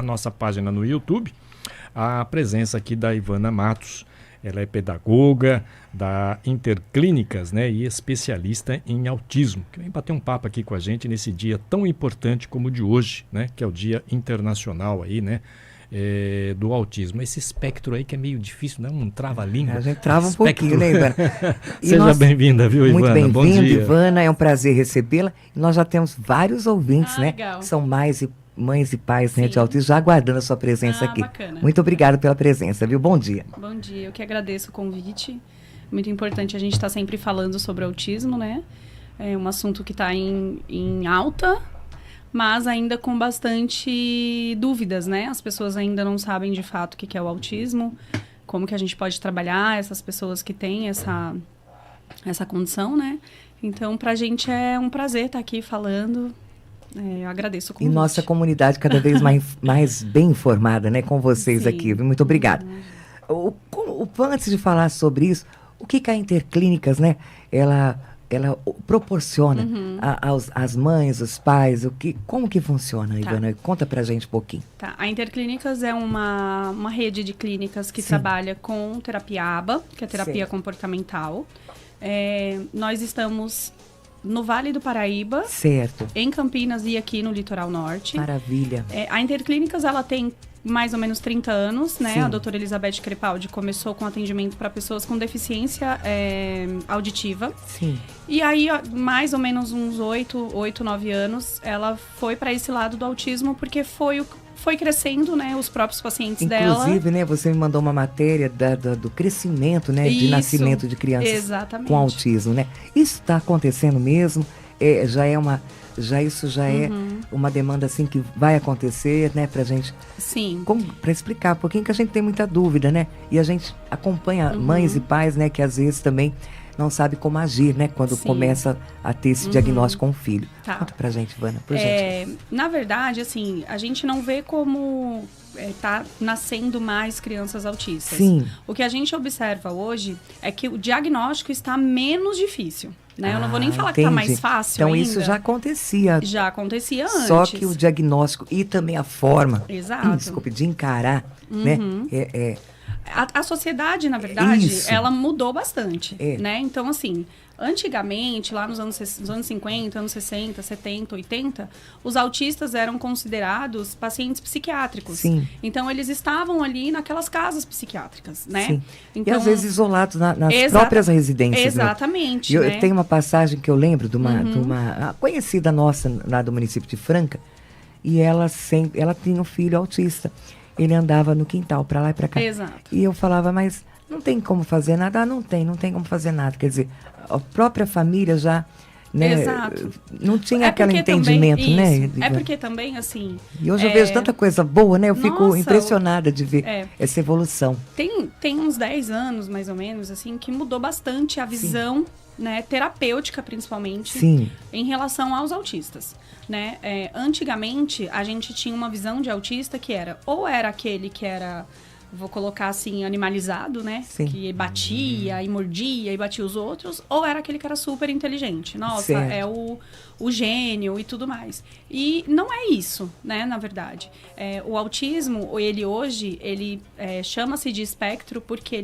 na nossa página no YouTube a presença aqui da Ivana Matos. Ela é pedagoga da Interclínicas, né, e especialista em autismo, que vem bater um papo aqui com a gente nesse dia tão importante como o de hoje, né, que é o Dia Internacional aí, né, do autismo. Esse espectro aí que é meio difícil, né, um trava-língua. A gente trava um pouquinho, né, Ivana? Seja bem-vinda, viu, Ivana? Muito Bom bem-vinda, dia. Ivana, é um prazer recebê-la. E nós já temos vários ouvintes, né, Legal. que são mães e pais, né, Sim. de autismo, já aguardando a sua presença aqui. Bacana. Muito obrigada pela presença, viu? Bom dia. Bom dia, eu que agradeço o convite. Muito importante a gente estar sempre falando sobre autismo, né? É um assunto que está em alta, mas ainda com bastante dúvidas, né? As pessoas ainda não sabem de fato o que é o autismo, como que a gente pode trabalhar essas pessoas que têm essa condição, né? Então, pra gente é um prazer estar aqui falando. Eu agradeço o E convite. nossa comunidade cada vez mais bem informada, né, com vocês Sim. aqui, viu? Muito obrigada. Antes de falar sobre isso, o que a Interclínicas, né, ela proporciona às mães, os pais, como que funciona, Ivana? Conta pra gente um pouquinho. Tá. A Interclínicas é uma rede de clínicas que Sim. trabalha com terapia ABA, que é terapia Certo. comportamental. Nós estamos no Vale do Paraíba, Certo. em Campinas e aqui no Litoral Norte. Maravilha. A Interclínicas, ela tem mais ou menos 30 anos, né? Sim. A doutora Elizabeth Crepaldi começou com atendimento para pessoas com deficiência auditiva. Sim. E aí, mais ou menos uns 8, 9 anos, ela foi para esse lado do autismo, porque foi crescendo, né? Os próprios pacientes dela. Inclusive, né, você me mandou uma matéria do crescimento, né, de Isso, nascimento de crianças exatamente. com autismo, né? Isso está acontecendo mesmo? Isso já é uma demanda assim que vai acontecer, né, pra gente, Sim. para explicar um pouquinho, que a gente tem muita dúvida, né? E a gente acompanha mães e pais, né, que às vezes também não sabe como agir, né, quando Sim. começa a ter esse diagnóstico com o filho. Tá. Conta pra gente, Ivana, por gente. Na verdade, assim, a gente não vê como tá nascendo mais crianças autistas. Sim. O que a gente observa hoje é que o diagnóstico está menos difícil, né? Eu não vou nem falar que está entendi. mais fácil Então ainda. isso já acontecia. Já acontecia antes. Só que o diagnóstico e também a forma, Exato. desculpe, de encarar, né? A sociedade, na verdade, Isso. ela mudou bastante, É. né? Então, assim, antigamente, lá nos anos 50, anos 60, 70, 80, os autistas eram considerados pacientes psiquiátricos. Sim. Então, eles estavam ali naquelas casas psiquiátricas, né? Sim. Então, E às vezes isolados nas Exata- próprias residências. Né? Exatamente, Eu né? tenho uma passagem que eu lembro de uma conhecida nossa lá do município de Franca, e ela tinha um filho autista. Ele andava no quintal, para lá e para cá. Exato. E eu falava, mas não tem como fazer nada? Não tem como fazer nada. Quer dizer, a própria família já, né, Exato. não tinha aquele porque entendimento, também, né? isso. É porque também, assim... E hoje eu vejo tanta coisa boa, né? Eu fico Nossa, impressionada de ver é. essa evolução. Tem uns 10 anos, mais ou menos, assim, que mudou bastante a visão, né, terapêutica, principalmente, Sim. em relação aos autistas, né? Antigamente, a gente tinha uma visão de autista que era aquele que era, vou colocar assim, animalizado, né? Sim. Que batia e mordia e batia os outros, ou era aquele que era super inteligente. Nossa, Certo. é o gênio e tudo mais. E não é isso, né, na verdade. O autismo, ele hoje, chama-se de espectro porque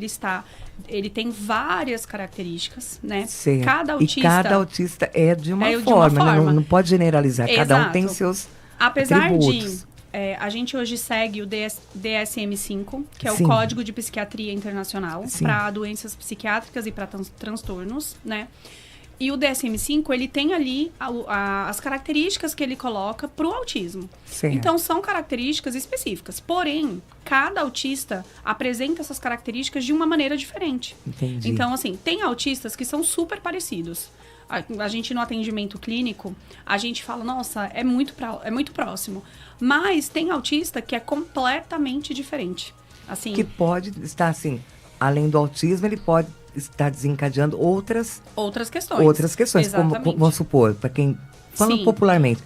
ele tem várias características, né? Certo. Cada autista... E cada autista é de uma de uma forma, né? forma. Não pode generalizar. Cada um Exato. tem seus Apesar atributos. a gente hoje segue o DSM-5, que é o Sim. Código de Psiquiatria Internacional, Sim. para doenças psiquiátricas e para transtornos, né? E o DSM-5, ele tem ali as características que ele coloca para o autismo. Certo. Então, são características específicas. Porém, cada autista apresenta essas características de uma maneira diferente. Entendi. Então, assim, tem autistas que são super parecidos. A gente, no atendimento clínico, a gente fala, nossa, é muito próximo. Mas tem autista que é completamente diferente. Assim, Que pode estar, assim, além do autismo, ele pode estar desencadeando outras questões. Como, Exatamente. vamos supor, para quem fala Sim. popularmente,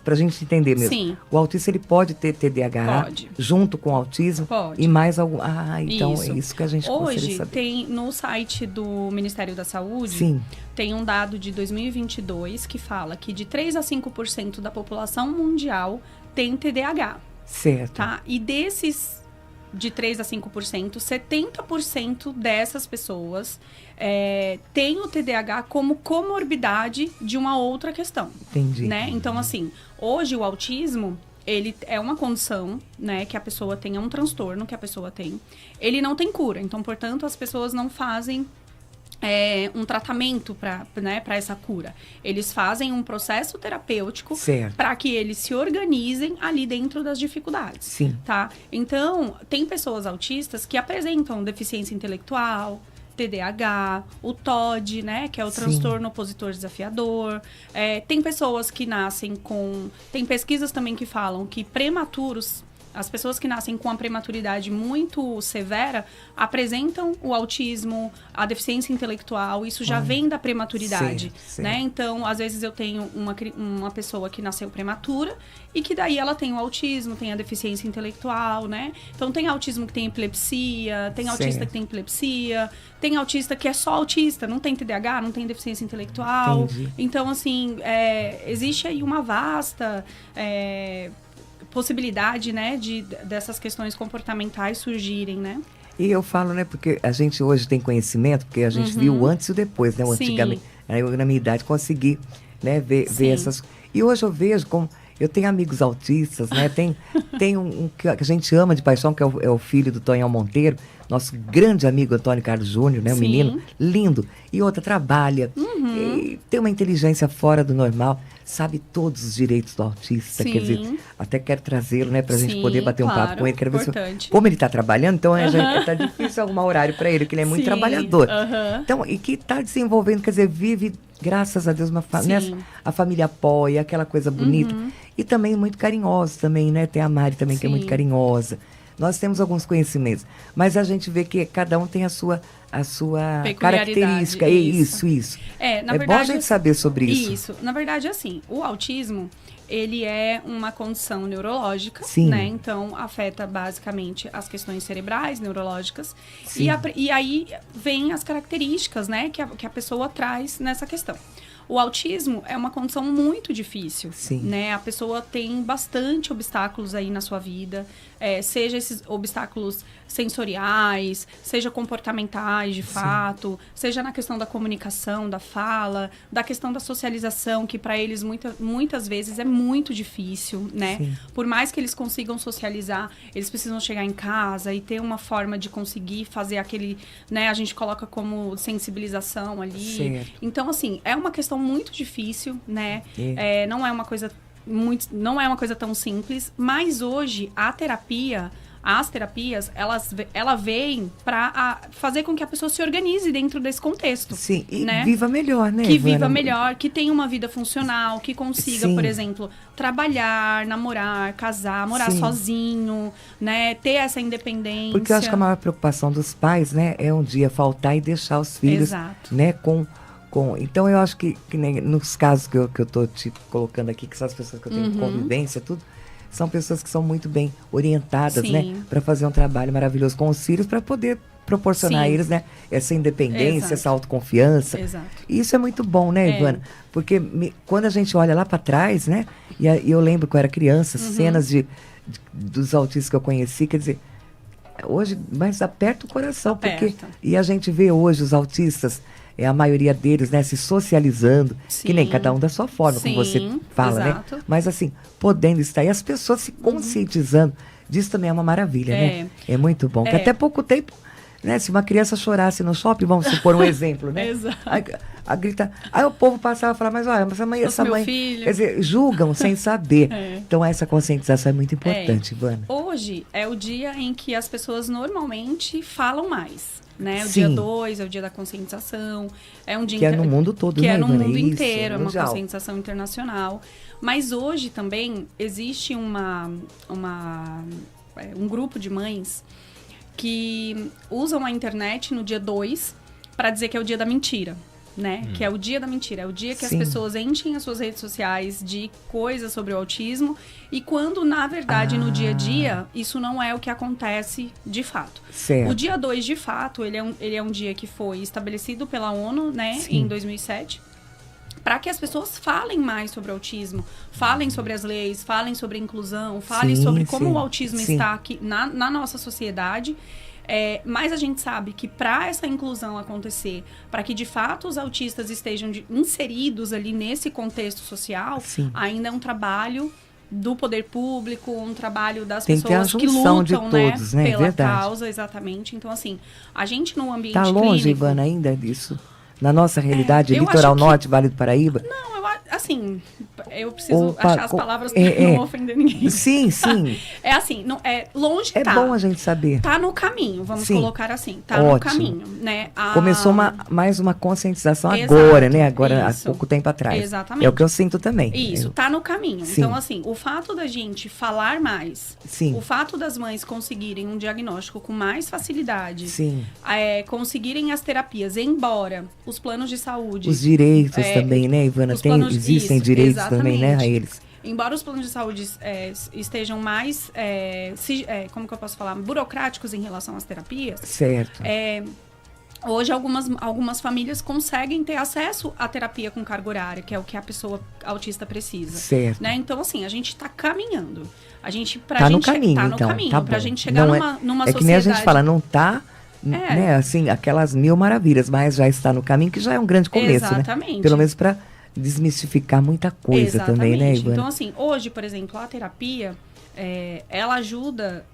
para a gente entender mesmo. Sim. O autista, ele pode ter TDAH Pode. junto com o autismo. Pode. E mais algum. Então Isso. é isso que a gente gostaria de Hoje, saber. tem no site do Ministério da Saúde, Sim. tem um dado de 2022 que fala que de 3 a 5% da população mundial tem TDAH. Certo. Tá? E desses de 3 a 5%, 70% dessas pessoas têm o TDAH como comorbidade de uma outra questão. Entendi. Né? Então, assim, hoje o autismo, ele é uma condição, né, que a pessoa tem, é um transtorno que a pessoa tem. Ele não tem cura, então, portanto, as pessoas não fazem um tratamento para essa cura. Eles fazem um processo terapêutico para que eles se organizem ali dentro das dificuldades. Sim. Tá? Então, tem pessoas autistas que apresentam deficiência intelectual, TDAH, o TOD, né, que é o transtorno opositor desafiador. Tem pessoas que nascem com... Tem pesquisas também que falam que prematuros, as pessoas que nascem com a prematuridade muito severa, apresentam o autismo, a deficiência intelectual, isso já vem da prematuridade, né? Então, às vezes eu tenho uma pessoa que nasceu prematura e que daí ela tem o autismo, tem a deficiência intelectual, né? Então, tem autismo que tem epilepsia, tem autista que tem epilepsia, tem autista que é só autista, não tem TDAH, não tem deficiência intelectual. Entendi. Então, assim, existe aí uma vasta... possibilidade, né, dessas questões comportamentais surgirem, né? E eu falo, né, porque a gente hoje tem conhecimento, porque a gente viu o antes e o depois, né? Antigamente, eu, na minha idade, consegui, né, ver essas... E hoje eu vejo como... Eu tenho amigos autistas, né? Tem um que a gente ama de paixão, que é o filho do Tonhão Monteiro, nosso grande amigo Antônio Carlos Júnior, né? Um menino lindo. E outra, trabalha, e tem uma inteligência fora do normal, sabe todos os direitos do autista. Quer dizer, até quero trazê-lo, né? Pra gente poder bater um papo com ele. Quero ver como ele está trabalhando, então tá difícil arrumar horário para ele, porque ele é muito trabalhador. Então, e que está desenvolvendo, quer dizer, vive... Graças a Deus, a família apoia, aquela coisa bonita. E também muito carinhosa também, né? Tem a Mari também, que é muito carinhosa. Nós temos alguns conhecimentos. Mas a gente vê que cada um tem a sua característica. Isso. É verdade, bom a gente saber sobre isso. Isso. Na verdade, assim, o autismo, ele é uma condição neurológica, né? Então, afeta basicamente as questões cerebrais, neurológicas. E aí vem as características, né? Que a pessoa traz nessa questão. O autismo é uma condição muito difícil, né? A pessoa tem bastante obstáculos aí na sua vida, seja esses obstáculos sensoriais, seja comportamentais de fato, seja na questão da comunicação, da fala, da questão da socialização, que para eles muitas vezes é muito difícil, né? Por mais que eles consigam socializar, eles precisam chegar em casa e ter uma forma de conseguir fazer aquele, né? A gente coloca como sensibilização ali. Então, assim, é uma questão muito difícil, né? Não é uma coisa tão simples, mas hoje as terapias, ela vem para fazer com que a pessoa se organize dentro desse contexto. E né? Viva melhor, né? Que viva melhor, que tenha uma vida funcional, que consiga, por exemplo, trabalhar, namorar, casar, morar sozinho, né? Ter essa independência. Porque eu acho que a maior preocupação dos pais, né, é um dia faltar e deixar os filhos, né, então eu acho que nem nos casos que eu tô te colocando aqui, que são as pessoas que eu tenho convivência, tudo, são pessoas que são muito bem orientadas, né, para fazer um trabalho maravilhoso com os filhos, para poder proporcionar a eles, né, essa independência, essa autoconfiança. E isso é muito bom, né, Ivana? Porque quando a gente olha lá para trás, né, e eu lembro que eu era criança, cenas dos autistas que eu conheci, quer dizer, hoje, mas aperta o coração, porque e a gente vê hoje os autistas, a maioria deles, né, se socializando, que nem cada um da sua forma, como você fala, né? Mas assim, podendo estar, e as pessoas se conscientizando disso também é uma maravilha, né? É muito bom. Que até pouco tempo, né, se uma criança chorasse no shopping, vamos supor um exemplo, né? Aí o povo passava e falava, mas olha, essa mãe... Quer dizer, julgam sem saber. Então essa conscientização é muito importante, Ivana. Hoje é o dia em que as pessoas normalmente falam mais. Né? O dia 2 é o dia da conscientização. É um dia que é no mundo todo, que né, é no Ivana? mundo inteiro, é uma conscientização internacional. Mas hoje também existe um grupo de mães que usam a internet no dia 2 para dizer que é o dia da mentira. Né? Que é o dia da mentira, é o dia que as pessoas enchem as suas redes sociais de coisas sobre o autismo, e quando, na verdade, no dia a dia, isso não é o que acontece de fato. O dia 2, de fato, ele é um dia que foi estabelecido pela ONU, né, em 2007, para que as pessoas falem mais sobre o autismo, falem sobre as leis, falem sobre a inclusão, falem sobre como o autismo está aqui na nossa sociedade. Mas a gente sabe que para essa inclusão acontecer, para que de fato os autistas estejam inseridos ali nesse contexto social, ainda é um trabalho do poder público, um trabalho das pessoas que lutam, de todos, né? Pela causa, exatamente. Então, assim, a gente no ambiente clínico... Está longe, Ivana, ainda disso? Na nossa realidade, Litoral Norte, Vale do Paraíba? Não, assim, eu preciso achar as palavras para não ofender ninguém. Sim. É assim, não, longe tá. É bom a gente saber. Tá no caminho, vamos colocar assim. Tá no caminho, né? Começou mais uma conscientização agora, né? Agora, há pouco tempo atrás. Exatamente. É o que eu sinto também. Isso, tá no caminho. Então, assim, o fato da gente falar mais, o fato das mães conseguirem um diagnóstico com mais facilidade, conseguirem as terapias, embora os planos de saúde... Os direitos também, né, Ivana? Existem direitos também, né, a eles. Embora os planos de saúde estejam mais, como que eu posso falar, burocráticos em relação às terapias. Certo. Hoje, algumas famílias conseguem ter acesso à terapia com carga horária, que é o que a pessoa autista precisa. Certo. Né? Então, assim, a gente está caminhando. Tá no caminho, então. Tá pra gente chegar numa sociedade... É que nem a gente fala, não tá... Né, assim, aquelas mil maravilhas, mas já está no caminho, que já é um grande começo, exatamente, né? Pelo menos para desmistificar muita coisa também, né, Ivana? Então, assim, hoje, por exemplo, a terapia, ela ajuda,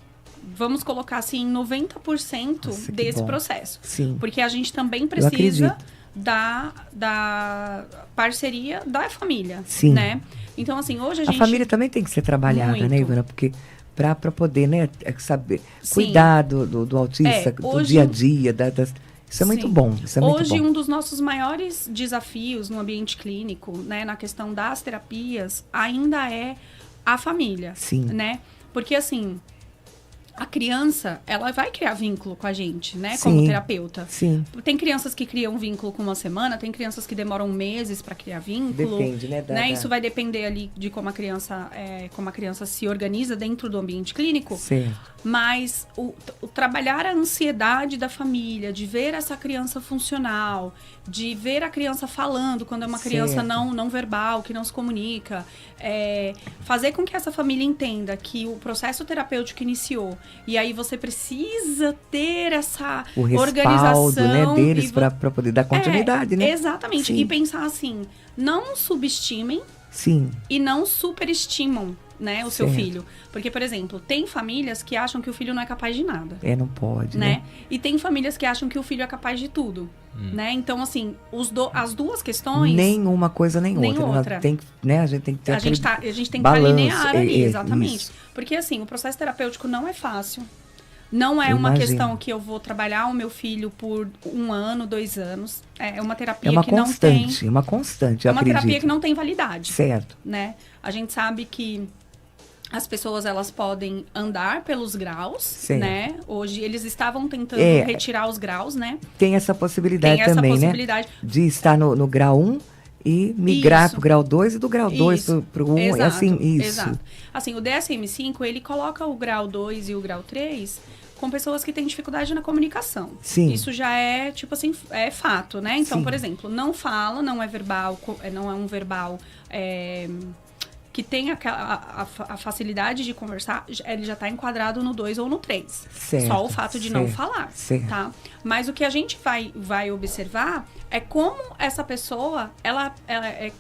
vamos colocar assim, 90% desse processo. Sim. Porque a gente também precisa da parceria da família, né? Então, assim, hoje a família também tem que ser trabalhada, né, Ivana? Porque... para poder, né, saber, cuidar do autista, do dia a dia, isso é muito bom. Isso é hoje, muito bom. Um dos nossos maiores desafios no ambiente clínico, né, na questão das terapias, ainda é a família, né? Porque, assim, a criança, ela vai criar vínculo com a gente, né? Como terapeuta. Sim. Tem crianças que criam vínculo com uma semana, tem crianças que demoram meses para criar vínculo. Depende, né? Isso vai depender ali de como a criança se organiza dentro do ambiente clínico. Sim. Mas o trabalhar a ansiedade da família, de ver essa criança funcional, de ver a criança falando quando é uma criança não verbal, que não se comunica, fazer com que essa família entenda que o processo terapêutico iniciou e aí você precisa ter essa organização, né, deles para poder dar continuidade, né? Exatamente. E pensar assim, não subestimem e não superestimam, né, o seu filho. Porque, por exemplo, tem famílias que acham que o filho não é capaz de nada. Não pode, né? E tem famílias que acham que o filho é capaz de tudo, né? Então, assim, as duas questões... Nenhuma coisa, nem outra. Tem, né? A gente tem que ter a gente tem que estar linear ali, exatamente. Isso. Porque, assim, o processo terapêutico não é fácil. Não é uma questão que eu vou trabalhar o meu filho por 1 ano, 2 anos. É uma terapia que não tem... É uma constante, É uma terapia que não tem validade. Certo. Né? A gente sabe que as pessoas, elas podem andar pelos graus, né? Hoje, eles estavam tentando retirar os graus, né? Tem essa possibilidade também, né? De estar no grau 1 e migrar para o grau 2 e do grau 2 para o 1. Exato. Assim, o DSM-5, ele coloca o grau 2 e o grau 3 com pessoas que têm dificuldade na comunicação. Sim. Isso já é, tipo assim, é fato, né? Então, por exemplo, não fala, não é verbal, não é um verbal... que tem a facilidade de conversar, ele já está enquadrado no 2 ou no 3. Só o fato de não falar, tá? Mas o que a gente vai observar é como essa pessoa,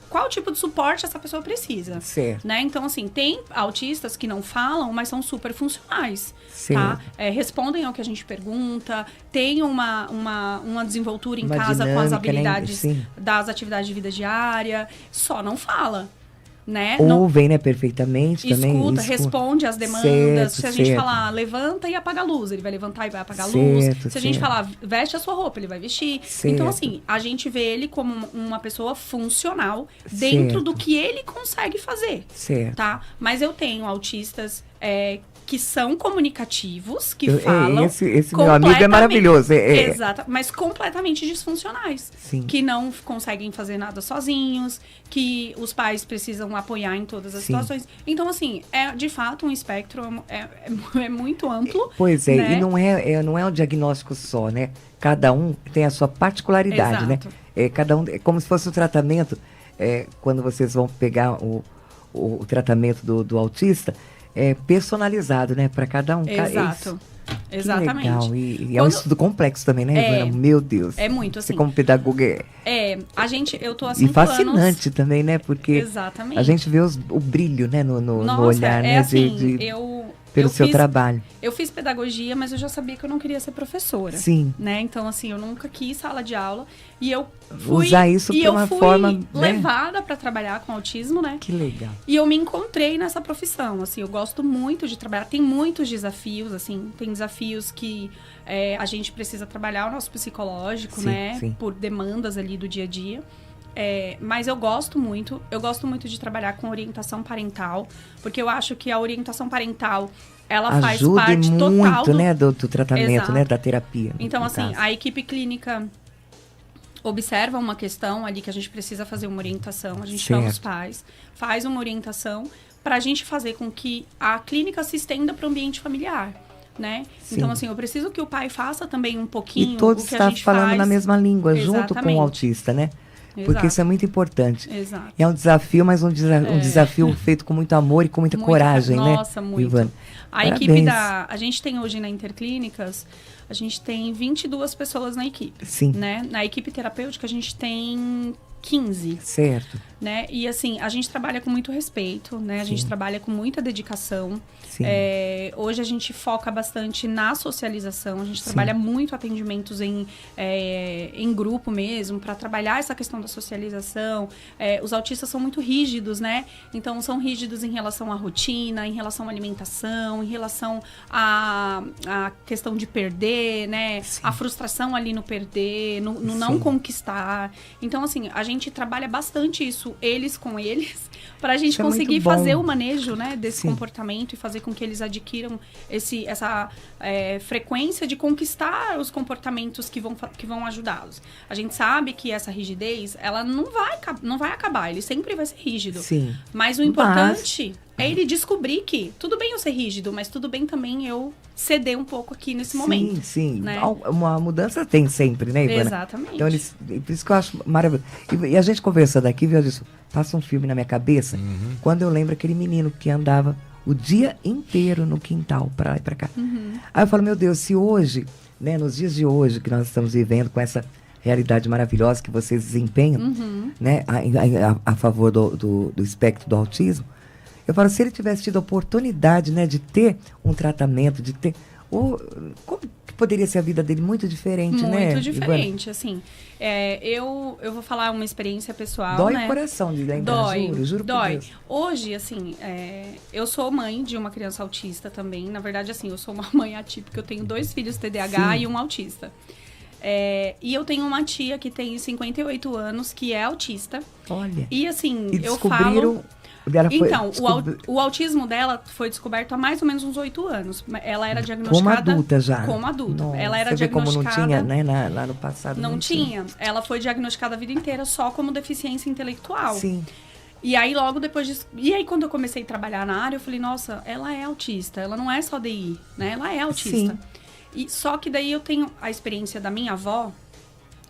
qual tipo de suporte essa pessoa precisa, né? Então, assim, tem autistas que não falam, mas são super funcionais, tá? Respondem ao que a gente pergunta, tem uma desenvoltura em casa com as habilidades das atividades de vida diária, só não fala. Né? Ouvem, né, perfeitamente também. Escuta, responde às demandas. Se a gente falar, levanta e apaga a luz, ele vai levantar e vai apagar a luz. Se a gente falar, veste a sua roupa, ele vai vestir. Então, assim, a gente vê ele como uma pessoa funcional dentro do que ele consegue fazer. Tá? Mas eu tenho autistas que são comunicativos, que falam... Esse meu amigo é maravilhoso. Exato, mas completamente disfuncionais. Que não conseguem fazer nada sozinhos, que os pais precisam apoiar em todas as situações. Então, assim, de fato um espectro é muito amplo. Pois é, né? E não é um diagnóstico só, né? Cada um tem a sua particularidade, né? Cada um, é como se fosse um tratamento quando vocês vão pegar o tratamento do autista, personalizado, né? Para cada um. Exato. Exatamente. Que legal. E é um estudo complexo também, né, Ivana? Meu Deus. É muito, assim. Você como pedagoga eu tô há 5 anos. E fascinante também, né? Porque exatamente. A gente vê o brilho, né? No olhar, né? Assim, pelo seu trabalho. Eu fiz pedagogia, mas eu já sabia que eu não queria ser professora. Sim. Né? Então, assim, eu nunca quis sala de aula. E eu fui... Usar isso para uma forma... levada para trabalhar com autismo, né? Que legal. E eu me encontrei nessa profissão, assim. Eu gosto muito de trabalhar. Tem muitos desafios, assim. Tem desafios que a gente precisa trabalhar o nosso psicológico, sim, né? Sim. Por demandas ali do dia a dia. Mas eu gosto muito de trabalhar com orientação parental, porque eu acho que a orientação parental, ela faz parte muito, total né, do tratamento, exato. Né, da terapia. Então, assim, a equipe clínica observa uma questão ali que a gente precisa fazer uma orientação, a gente chama os pais, faz uma orientação para a gente fazer com que a clínica se estenda para o ambiente familiar. Né? Então, assim, eu preciso que o pai faça também um pouquinho e todos o que estão a gente falando faz. na mesma língua, Exatamente. junto com o autista, né? Exato. Porque isso é muito importante. Exato. É um desafio, mas um desafio feito com muito amor e com muita coragem, né? Nossa, muito. Ivana? A equipe a gente tem hoje na Interclínicas, a gente tem 22 pessoas na equipe. Sim. Né? Na equipe terapêutica, a gente tem 15. Certo. Né? E assim, a gente trabalha com muito respeito, né? A gente trabalha com muita dedicação. Sim. Hoje a gente foca bastante na socialização, a gente trabalha muito atendimentos em grupo mesmo, para trabalhar essa questão da socialização. Os autistas são muito rígidos, né? Então, são rígidos em relação à rotina, em relação à alimentação, em relação à questão de perder, né? Sim. A frustração ali no perder, no não conquistar. Então, assim, a gente trabalha bastante isso, eles com eles, para a gente conseguir fazer o manejo, né, desse comportamento e fazer com que eles adquiram essa frequência de conquistar os comportamentos que vão ajudá-los. A gente sabe que essa rigidez, ela não vai acabar, ele sempre vai ser rígido. Sim. Mas o importante é ele descobrir que tudo bem eu ser rígido, mas tudo bem também eu ceder um pouco aqui nesse momento. Sim. Né? Uma mudança tem sempre, né, Ivana? Exatamente. Então, por isso que eu acho maravilhoso. E a gente conversando aqui, viu, disso, passa um filme na minha cabeça, quando eu lembro aquele menino que andava o dia inteiro no quintal, para lá e para cá. Aí eu falo, meu Deus, se hoje, né, nos dias de hoje que nós estamos vivendo com essa realidade maravilhosa que vocês desempenham, né, a favor do espectro do autismo, eu falo, se ele tivesse tido a oportunidade, né, de ter um tratamento, de ter... como que poderia ser a vida dele? Muito diferente, né? Muito diferente, assim. Eu vou falar uma experiência pessoal, dói né? O coração de lembrar, juro por Deus. Hoje, assim, eu sou mãe de uma criança autista também. Na verdade, assim, eu sou uma mãe atípica. Eu tenho 2 filhos TDAH e um autista. E eu tenho uma tia que tem 58 anos, que é autista. Olha. E, assim, eu falo... Então, o autismo dela foi descoberto há mais ou menos uns 8 anos. Ela era diagnosticada... Como adulta já. Como adulta. Nossa, ela era você diagnosticada... Vê como não tinha, né? Lá no passado não tinha. Ela foi diagnosticada a vida inteira só como deficiência intelectual. Sim. E aí, logo depois disso... E aí, quando eu comecei a trabalhar na área, eu falei, nossa, ela é autista. Ela não é só DI, né? Ela é autista. Sim. Só que daí eu tenho a experiência da minha avó,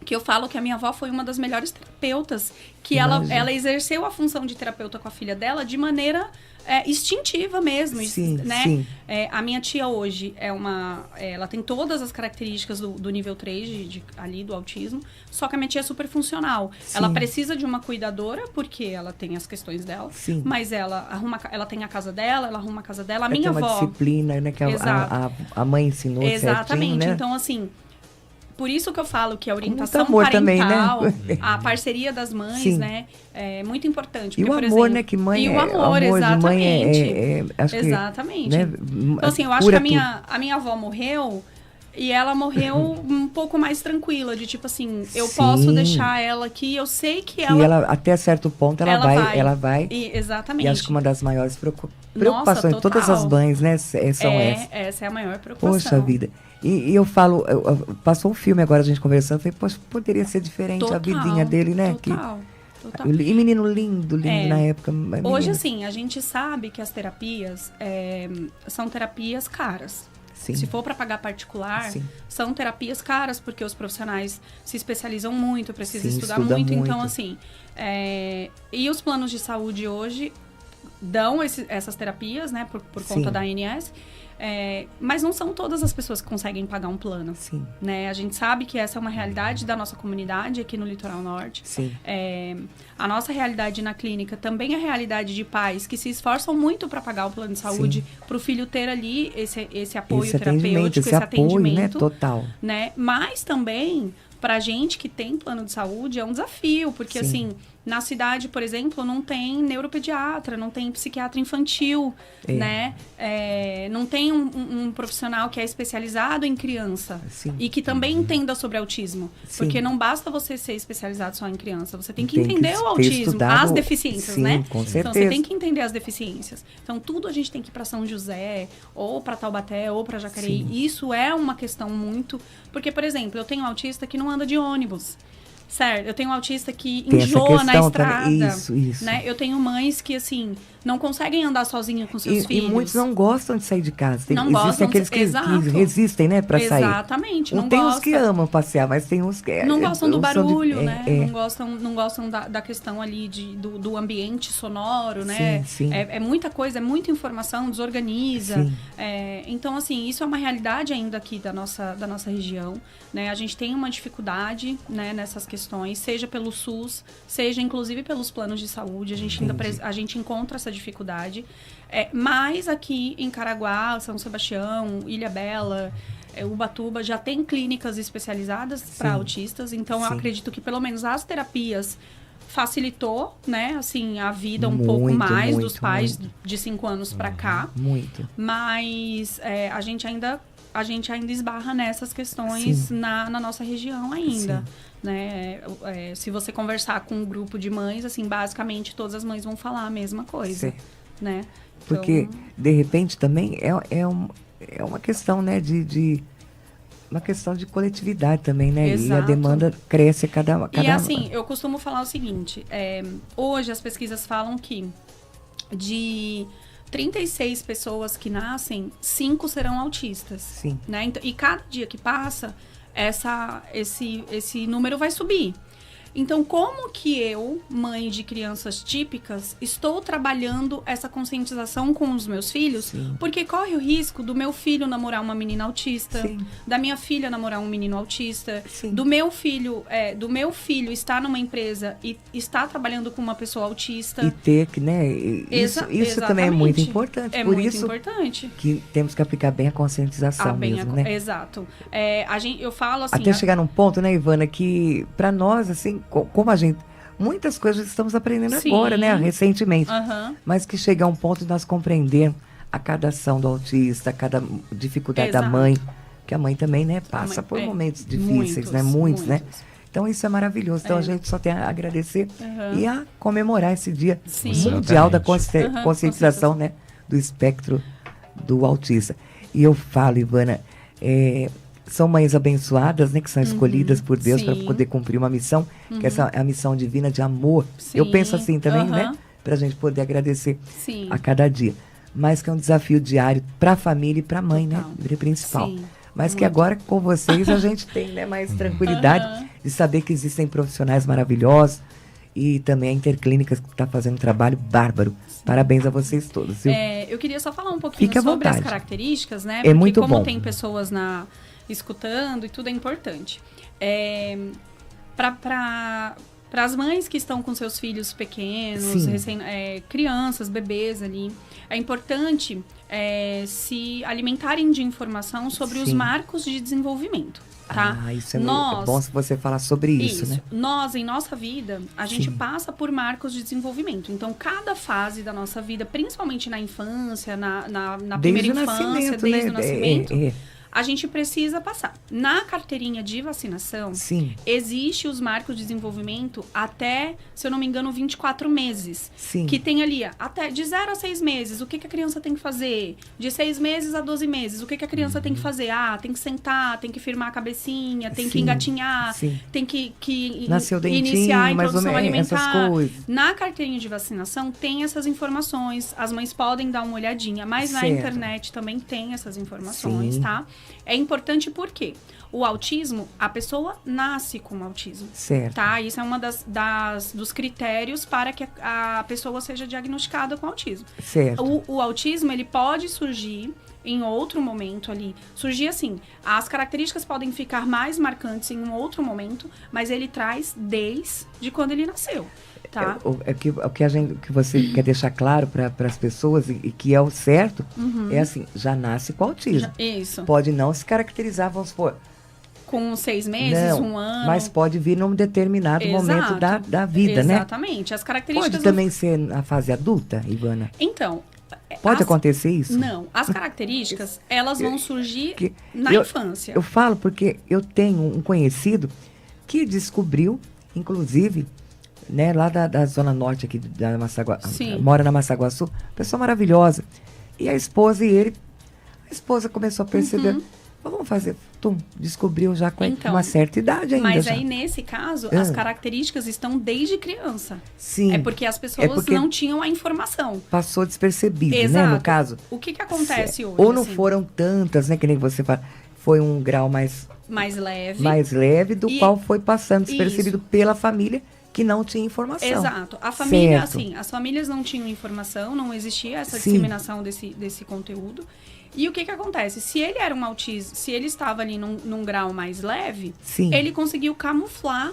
que eu falo que a minha avó foi uma das melhores terapeutas, que ela exerceu a função de terapeuta com a filha dela de maneira instintiva mesmo. Sim, né? Sim. A minha tia hoje ela tem todas as características do nível 3 ali do autismo, só que a minha tia é super funcional. Sim. Ela precisa de uma cuidadora, porque ela tem as questões dela, Sim. mas ela tem a casa dela, ela arruma a casa dela. A minha avó... avó... Tem uma disciplina, né? Que a mãe ensinou exatamente. Certinho, né? Então, assim... Por isso que eu falo que a orientação parental, também, né? A parceria das mães, Sim. né? É muito importante. Porque, e o amor, exemplo, né? Que mãe e o amor, exatamente. De mãe acho exatamente. Que, né? Então, assim, eu acho que a minha avó morreu e ela morreu um pouco mais tranquila. De tipo assim, eu posso deixar ela aqui, eu sei que ela... até certo ponto, ela vai. Exatamente. E acho que uma das maiores preocupações de todas as mães, né? São essas. Essa é a maior preocupação. Poxa vida. E eu falo, passou um filme agora, a gente conversando, eu falei, poxa, poderia ser diferente a vidinha dele, né? Total. E menino lindo na época. Hoje, assim, a gente sabe que as terapias são terapias caras. Sim. Se for para pagar particular, Sim. são terapias caras, porque os profissionais se especializam muito, precisam Sim, estudar estuda muito. muito. Então, assim, e os planos de saúde hoje dão essas terapias, né, por conta Sim. da ANS, mas não são todas as pessoas que conseguem pagar um plano. Sim. Né? A gente sabe que essa é uma realidade da nossa comunidade aqui no Litoral Norte. Sim. A nossa realidade na clínica também é a realidade de pais que se esforçam muito para pagar o plano de saúde, para o filho ter ali esse apoio terapêutico, esse atendimento, né? Total. Né? Mas também, para a gente que tem plano de saúde, é um desafio, porque Sim. assim, na cidade, por exemplo, não tem neuropediatra, não tem psiquiatra infantil, né? Não tem um profissional que é especializado em criança. Sim. E que também entenda sobre autismo. Sim. Porque não basta você ser especializado só em criança, você tem que Tem que entender ter o autismo, estudado. as deficiências, Sim, né? com Então, certeza. você tem que entender as deficiências. Então, tudo a gente tem que ir para São José, ou para Taubaté, ou para Jacareí. Sim. Isso é uma questão muito... Porque, por exemplo, eu tenho um autista que não anda de ônibus. Certo, eu tenho um autista que Tem essa enjoa na questão estrada. também. Isso. Né? Eu tenho mães que, assim, não conseguem andar sozinha com seus filhos. E muitos não gostam de sair de casa. Não Existem gostam, aqueles que exato. resistem, né, para sair. Exatamente, não Tem gostam. uns que amam passear, mas tem uns que... Não gostam do barulho, né? É. Não gostam da questão ali do ambiente sonoro, né? Sim, sim. É muita coisa, é muita informação, desorganiza. Sim. Então, assim, isso é uma realidade ainda aqui da nossa região, né? A gente tem uma dificuldade, né, nessas questões, seja pelo SUS, seja inclusive pelos planos de saúde. A gente encontra essa dificuldade. Mas aqui em Caraguá, São Sebastião, Ilhabela, Ubatuba, já tem clínicas especializadas para autistas. Então, eu acredito que pelo menos as terapias facilitou, né, assim, a vida um pouco mais dos pais de 5 anos para cá. Muito. Mas a gente ainda esbarra nessas questões na nossa região ainda. Né? Se você conversar com um grupo de mães, assim, basicamente todas as mães vão falar a mesma coisa. Né? Porque, de repente, também é uma questão, né, uma questão de coletividade também, né? Exato. E a demanda cresce cada E assim, eu costumo falar o seguinte, hoje as pesquisas falam que de 36 pessoas que nascem, 5 serão autistas. Sim. Né? Então, e cada dia que passa, esse número vai subir. Então, como que eu, mãe de crianças típicas, estou trabalhando essa conscientização com os meus filhos? Sim. Porque corre o risco do meu filho namorar uma menina autista, Sim. da minha filha namorar um menino autista, Sim. do meu filho estar numa empresa e estar trabalhando com uma pessoa autista. E ter que, né? Isso também é muito importante. Por muito isso importante. que temos que aplicar bem a conscientização mesmo, né? Exato. Eu falo assim... Até chegar num ponto, né, Ivana, que para nós, assim, como a gente... Muitas coisas estamos aprendendo agora, né, recentemente. Mas que chega a um ponto de nós compreender a cada ação do autista, a cada dificuldade da mãe. Que a mãe também, né, passa por momentos difíceis, né? Muitos, né? Então, isso é maravilhoso. Então, a gente só tem a agradecer e a comemorar esse Dia Mundial da Conscientização, né, do espectro do autista. E eu falo, Ivana, são mães abençoadas, né, que são escolhidas por Deus para poder cumprir uma missão, que essa é a missão divina de amor. Eu penso assim também, né, para a gente poder agradecer a cada dia. Mas que é um desafio diário para a família e para a mãe, né, principal. Mas que agora com vocês a gente tem, né, mais tranquilidade de saber que existem profissionais maravilhosos e também a Interclínicas que está fazendo um trabalho bárbaro. Parabéns a vocês todos. Viu? Eu queria só falar um pouquinho sobre as características, né? Porque muito como bom. Tem pessoas escutando e tudo é importante. Para as mães que estão com seus filhos pequenos, crianças, bebês ali, é importante se alimentarem de informação sobre os marcos de desenvolvimento. Tá? Isso é bom se você falar sobre isso, né? Nós, em nossa vida, a gente passa por marcos de desenvolvimento. Então, cada fase da nossa vida, principalmente na infância, na primeira infância, desde o nascimento, a gente precisa passar. Na carteirinha de vacinação, Sim. existe os marcos de desenvolvimento até, se eu não me engano, 24 meses. Sim. Que tem ali, até de 0 a 6 meses, o que a criança tem que fazer? De 6 meses a 12 meses, o que a criança tem que fazer? Tem que sentar, tem que firmar a cabecinha, tem que Sim, engatinhar, sim. tem que Nasceu dentinho, iniciar a mais ou introdução menos, essas alimentar. coisas. Na carteirinha de vacinação tem essas informações, as mães podem dar uma olhadinha, mas na Certo. internet também tem essas informações, Sim. tá? É importante porque o autismo, a pessoa nasce com autismo. Certo. Tá? Isso é uma dos critérios para que a pessoa seja diagnosticada com autismo. Certo. O autismo, ele pode surgir em outro momento ali. Surgir assim, as características podem ficar mais marcantes em um outro momento, mas ele traz desde quando ele nasceu, tá? O que você quer deixar claro para as pessoas, e que é o certo, é assim, já nasce com autismo. Isso. Pode não se caracterizar, vamos supor, Com 6 meses, não, um ano. mas pode vir num determinado momento Exato. da vida, né? Exatamente. As características... Pode também ser na fase adulta, Ivana? Então... Pode acontecer isso? Não. As características, elas vão surgir na eu, infância. Eu falo porque eu tenho um conhecido que descobriu, inclusive, né, lá da Zona Norte aqui, da Sim. mora na Massaguaçu, pessoa maravilhosa. E a esposa e ele, a esposa começou a perceber, vamos fazer, descobriu já com uma certa idade ainda. Mas já. aí, nesse caso, as características estão desde criança. Sim. É porque as pessoas não tinham a informação. Passou despercebido, Exato. né, no caso. O que acontece hoje? Ou não assim? foram tantas, né, que nem você fala, foi um grau mais leve, do qual foi passando despercebido pela família, que não tinha informação. Exato. A família, certo. assim, as famílias não tinham informação, não existia essa Sim. disseminação desse conteúdo. E o que acontece? Se ele era um autista, se ele estava ali num grau mais leve, Sim. ele conseguiu camuflar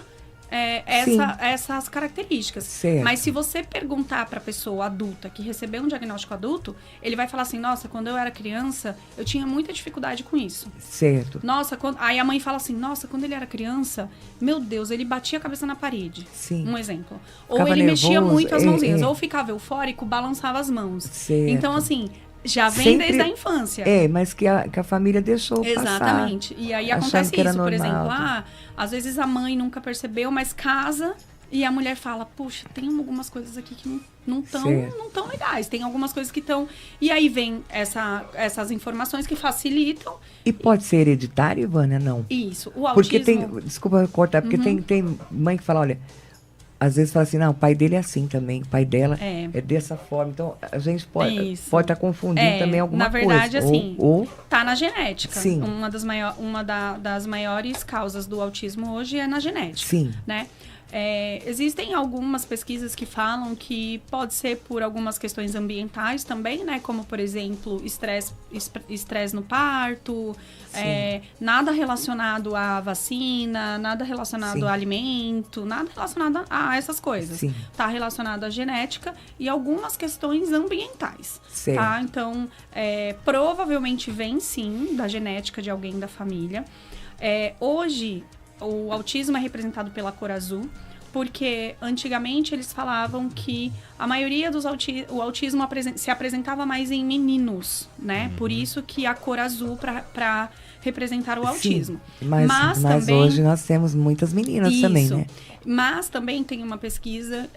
essas características. Certo. Mas se você perguntar para a pessoa adulta que recebeu um diagnóstico adulto, ele vai falar assim, nossa, quando eu era criança, eu tinha muita dificuldade com isso. Certo. Nossa, aí a mãe fala assim, nossa, quando ele era criança, meu Deus, ele batia a cabeça na parede. Sim. Um exemplo. Ou Ficava ele mexia nervoso, muito as mãozinhas, ou ficava eufórico, balançava as mãos. Certo. Então, assim, já vem Sempre- desde a infância. Mas que a família deixou Exatamente. E aí achando acontece que era isso, por normal. exemplo, às vezes a mãe nunca percebeu, mas casa e a mulher fala, puxa, tem algumas coisas aqui que não tão legais, tem algumas coisas que estão... E aí vem essas informações que facilitam. E pode ser hereditário, Ivana? Não. Isso, o autismo... Porque desculpa cortar, porque tem mãe que fala, olha, às vezes fala assim, não, o pai dele é assim também, o pai dela é dessa forma. Então, a gente pode estar confundindo também alguma coisa. Na verdade, assim, ou tá na genética. Sim. Uma das maiores causas do autismo hoje é na genética. Sim. Né? Existem algumas pesquisas que falam que pode ser por algumas questões ambientais também, né? Como, por exemplo, estresse no parto, nada relacionado à vacina, nada relacionado Sim. a alimento, nada relacionado a essas coisas. Sim. Tá relacionado à genética e algumas questões ambientais. Certo. Tá? Então, provavelmente vem sim da genética de alguém da família. Hoje, o autismo é representado pela cor azul, porque antigamente eles falavam que a maioria o autismo se apresentava mais em meninos, né? Por isso que a cor azul para representar o autismo. Sim, mas também, hoje nós temos muitas meninas também, né? Mas também tem uma pesquisa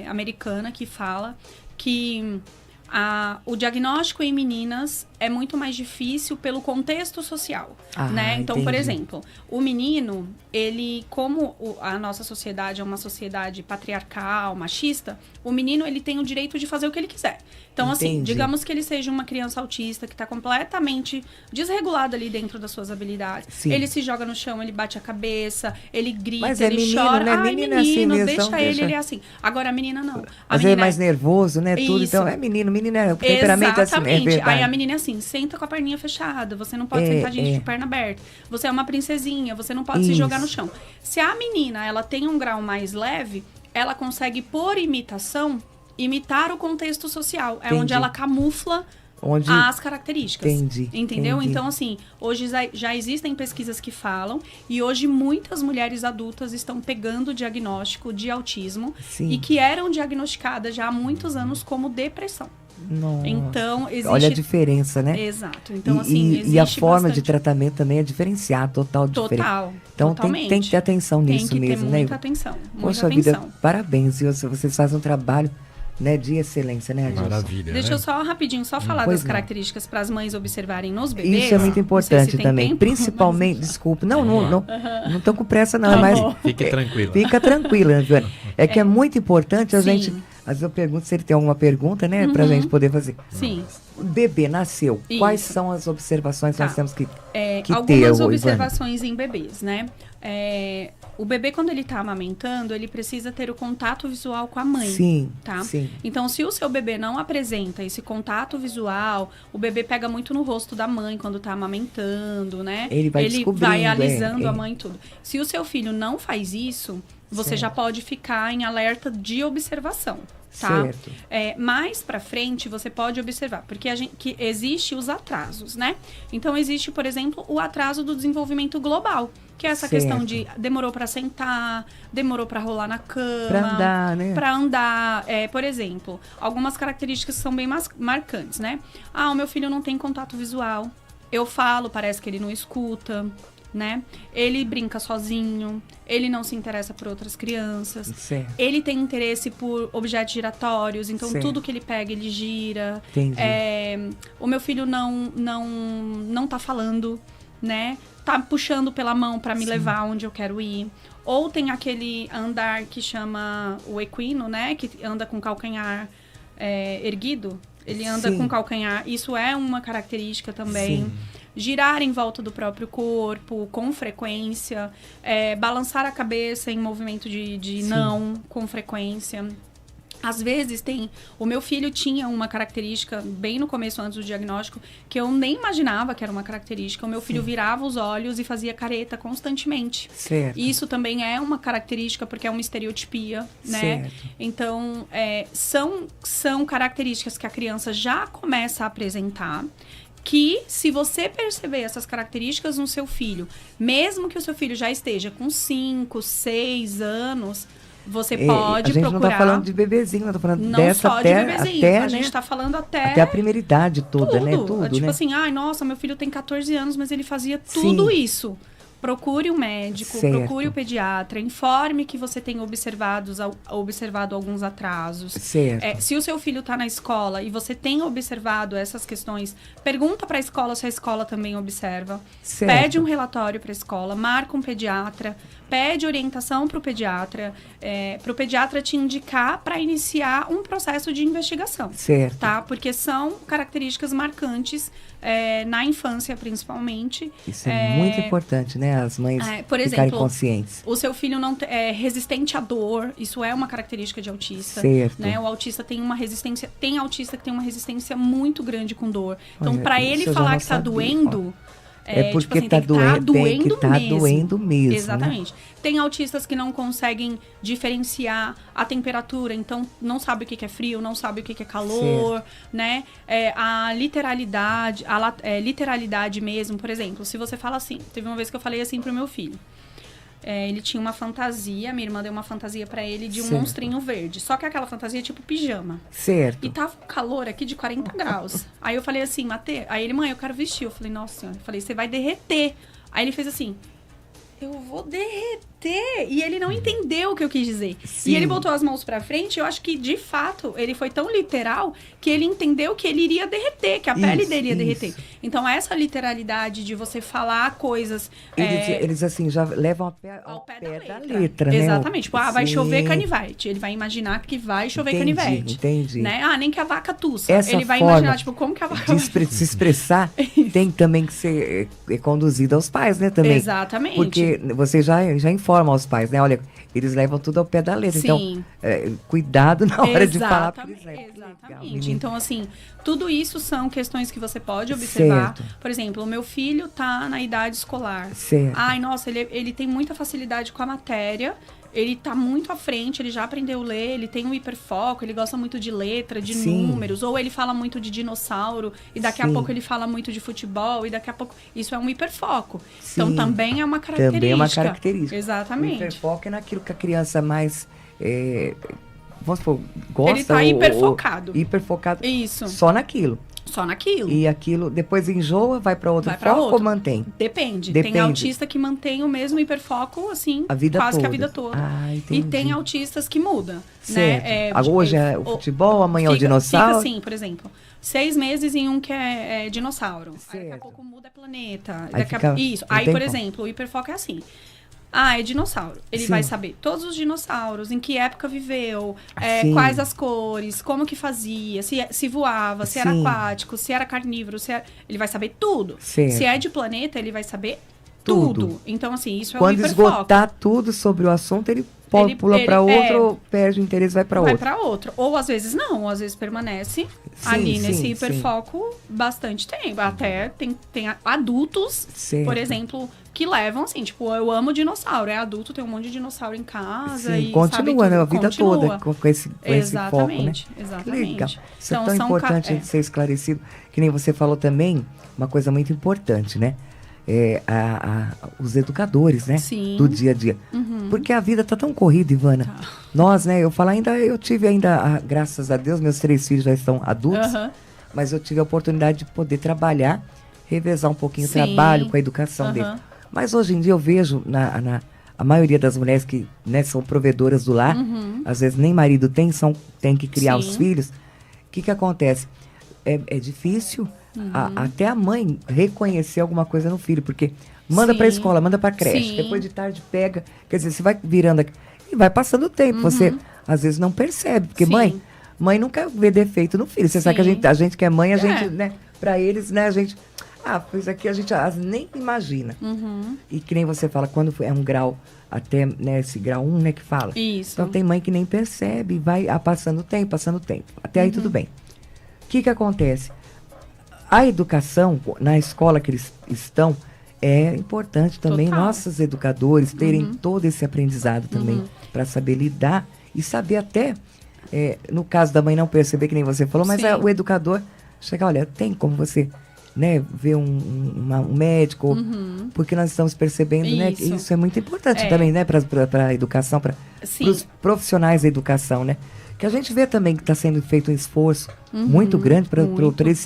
americana que fala que o diagnóstico em meninas é muito mais difícil pelo contexto social, né? Então, entendi. por exemplo, o menino, ele, como a nossa sociedade é uma sociedade patriarcal, machista, o menino, ele tem o direito de fazer o que ele quiser. Então, assim, digamos que ele seja uma criança autista que está completamente desregulada ali dentro das suas habilidades. Sim. Ele se joga no chão, ele bate a cabeça, ele grita, mas ele menino, chora. Né? Menino, é assim mesmo, deixa ele é assim. Agora, a menina não. Mas ele é mais nervoso, né? Tudo. Então, menino é o temperamento exatamente. assim. Aí a menina é assim, senta com a perninha fechada, você não pode sentar de perna aberta. Você é uma princesinha, você não pode se jogar no chão. Se a menina, ela tem um grau mais leve, ela consegue, por imitação, imitar o contexto social. É onde ela camufla as características. Entendeu? Então, assim, hoje já existem pesquisas que falam e hoje muitas mulheres adultas estão pegando o diagnóstico de autismo e que eram diagnosticadas já há muitos anos como depressão. Nossa. Então, existe... Olha a diferença, né? Exato. Então, assim, existe e a forma bastante... de tratamento também é diferenciada, total diferente. Total. Então totalmente. tem que ter atenção nisso mesmo, Tem que ter né? muita atenção. Poxa Muita atenção. vida, parabéns, viu? Vocês fazem um trabalho, né, de excelência, né, Adilson? Maravilha. Deixa né? eu só rapidinho falar Pois das não. características para as mães observarem nos bebês. Isso é muito Não importante sei se tem também. tempo, Principalmente, mas- desculpa, não tô com pressa não, Tá mas bom. Fique tranquila. fica tranquila, Joana. É que é muito importante a Sim. gente, às vezes eu pergunto se ele tem alguma pergunta, né, pra gente poder fazer. Sim. O bebê nasceu, quais Isso. são as observações que nós Tá. temos que ter, Algumas ô, observações em bebês, né? O bebê, quando ele está amamentando, ele precisa ter o contato visual com a mãe. Sim, Tá? sim. Então, se o seu bebê não apresenta esse contato visual, o bebê pega muito no rosto da mãe quando está amamentando, né? Ele vai descobrindo, vai alisando é. a mãe e tudo. Se o seu filho não faz isso, você Certo. já pode ficar em alerta de observação. Tá? Certo. Mais pra frente você pode observar, porque que existe os atrasos, né? Então existe, por exemplo, o atraso do desenvolvimento global, que é essa Certo. questão de demorou pra sentar, demorou pra rolar na cama, Pra andar, né? Pra andar. Por exemplo, algumas características que são bem marcantes, né? O meu filho não tem contato visual. Eu falo, parece que ele não escuta, né? Ele brinca sozinho, ele não se interessa por outras crianças. Certo. Ele tem interesse por objetos giratórios, então Certo. tudo que ele pega, ele gira. Entendi. O meu filho não tá falando, né? Tá puxando pela mão para me levar onde eu quero ir. Ou tem aquele andar que chama o equino, né? Que anda com calcanhar erguido. Ele anda Sim. com calcanhar. Isso é uma característica também. Sim. Girar em volta do próprio corpo com frequência, balançar a cabeça em movimento de não com frequência. Às vezes o meu filho tinha uma característica bem no começo, antes do diagnóstico, que eu nem imaginava que era uma característica. O meu filho virava os olhos e fazia careta constantemente. Certo. E isso também é uma característica, porque é uma estereotipia, né? Certo. Então, são características que a criança já começa a apresentar, que se você perceber essas características no seu filho, mesmo que o seu filho já esteja com 5, 6 anos, você pode a gente procurar. não tá falando de bebezinho, não tá falando Não dessa só até, de bebezinho, até, a né? gente tá falando até Até a primeira idade toda, né? Tudo, tipo né? assim, nossa, meu filho tem 14 anos, mas ele fazia tudo Sim. isso. Procure um médico, Certo. procure o pediatra, informe que você tem observado alguns atrasos. Certo. Se o seu filho está na escola e você tem observado essas questões, pergunta para a escola se a escola também observa. Certo. Pede um relatório para a escola, marca um pediatra, pede orientação para o pediatra te indicar para iniciar um processo de investigação. Certo. Tá? Porque são características marcantes na infância, principalmente. Isso é muito importante, né? As mães Por ficarem exemplo, conscientes. o seu filho não é resistente à dor, isso é uma característica de autista. Certo. Né? O autista tem uma resistência, tem autista que tem uma resistência muito grande com dor. Então, Olha, para isso ele eu já falar não que tá sabia, doendo, porque tipo assim, tá tem que tá doendo, tem que tá mesmo. doendo mesmo, né? Exatamente. Tem autistas que não conseguem diferenciar a temperatura, então não sabe o que é frio, não sabe o que é calor, né? A literalidade, literalidade mesmo, por exemplo, se você fala assim, teve uma vez que eu falei assim pro meu filho. Ele tinha uma fantasia, minha irmã deu uma fantasia pra ele de um Certo. monstrinho verde. Só que aquela fantasia é tipo pijama. Certo. E tava um calor aqui de 40 graus. Aí eu falei assim, Matê, aí ele, mãe, eu quero vestir. Eu falei, nossa senhora, eu falei, você vai derreter. Aí ele fez assim, eu vou derreter. E ele não entendeu o que eu quis dizer. Sim. E ele botou as mãos pra frente. Eu acho que, de fato, ele foi tão literal que ele entendeu que ele iria derreter, que a pele dele ia derreter. Então, essa literalidade de você falar coisas... Eles assim, já levam ao pé da letra, né? Exatamente. Tipo, vai Sim. chover canivete. Ele vai imaginar que vai chover canivete. Entendi. Né? Nem que a vaca tussa. Essa Ele vai forma imaginar, tipo, como que a vaca vai... se expressar tem também que ser conduzida aos pais, né? Também. Exatamente. Porque você já informa aos pais, né? Olha, eles levam tudo ao pé da letra. Sim. Então, cuidado na hora de falar. Porque eles levam. Exatamente. Legal, então, assim, tudo isso são questões que você pode observar. Certo. Por exemplo, o meu filho tá na idade escolar. Certo. Ai, nossa, ele tem muita facilidade com a matéria. Ele tá muito à frente, ele já aprendeu a ler, ele tem um hiperfoco, ele gosta muito de letra, de Sim. números, ou ele fala muito de dinossauro, e daqui a Sim. pouco ele fala muito de futebol, e daqui a pouco... Isso é um hiperfoco. Sim. Então, também é uma característica. Também é uma característica. Exatamente. O hiperfoco é naquilo que a criança mais vamos supor, gosta... Ele tá hiperfocado. Hiperfocado. Isso. Só naquilo. Só naquilo. E aquilo, depois enjoa, vai para outro foco ou mantém? Depende. Tem autista que mantém o mesmo hiperfoco, assim, a vida quase toda. que a vida toda. Entendi. E tem autistas que mudam, certo. né? Hoje é o futebol, amanhã é o dinossauro? Fica assim, por exemplo, 6 meses em um que é dinossauro. Certo. Aí daqui a pouco muda planeta. Isso. Aí, por exemplo, o hiperfoco é assim. É dinossauro. Ele vai saber todos os dinossauros, em que época viveu, quais as cores, como que fazia, se voava, se era aquático, se era carnívoro, ele vai saber tudo. Certo. Se é de planeta, ele vai saber tudo. Então, assim, isso é quando um hiperfoco. Quando esgotar tudo sobre o assunto, ele pula para outro, ou perde o interesse, vai para outro. Vai para outro. Ou às vezes não, às vezes permanece ali nesse hiperfoco bastante tempo. Até tem adultos, por exemplo, que levam assim, tipo, eu amo dinossauro. É adulto, tem um monte de dinossauro em casa. E continua, né? A vida toda com esse foco, né? Exatamente. Legal. Isso é tão importante ser esclarecido. Que nem você falou também, uma coisa muito importante, né? Os educadores, né? Sim. Do dia a dia. Porque a vida tá tão corrida, Ivana. Tá. Nós, né? Eu tive ainda, graças a Deus, meus 3 filhos já estão adultos, mas eu tive a oportunidade de poder trabalhar, revezar um pouquinho o trabalho com a educação dele. Mas hoje em dia eu vejo a maioria das mulheres que, né, são provedoras do lar, às vezes nem marido tem que criar os filhos. O que acontece? É difícil até a mãe reconhecer alguma coisa no filho, porque manda para a escola, manda para a creche, depois de tarde pega, quer dizer, você vai virando e vai passando o tempo, você às vezes não percebe, porque mãe não quer ver defeito no filho, você sabe que a gente que é mãe, a gente, né, para eles, né, a gente, isso aqui a gente nem imagina. E que nem você fala, quando é um grau, até, né, esse grau 1, né, que fala. Isso. Então tem mãe que nem percebe, vai passando o tempo, até aí tudo bem. O que acontece? A educação na escola que eles estão é importante também. Total. Nossos educadores terem todo esse aprendizado também para saber lidar e saber até, no caso da mãe não perceber, que nem você falou, mas o educador chega, olha, tem como você, né, ver um médico, porque nós estamos percebendo, né, que isso é muito importante também, né, para a educação, para os profissionais da educação, né, que a gente vê também que está sendo feito um esforço muito grande para eles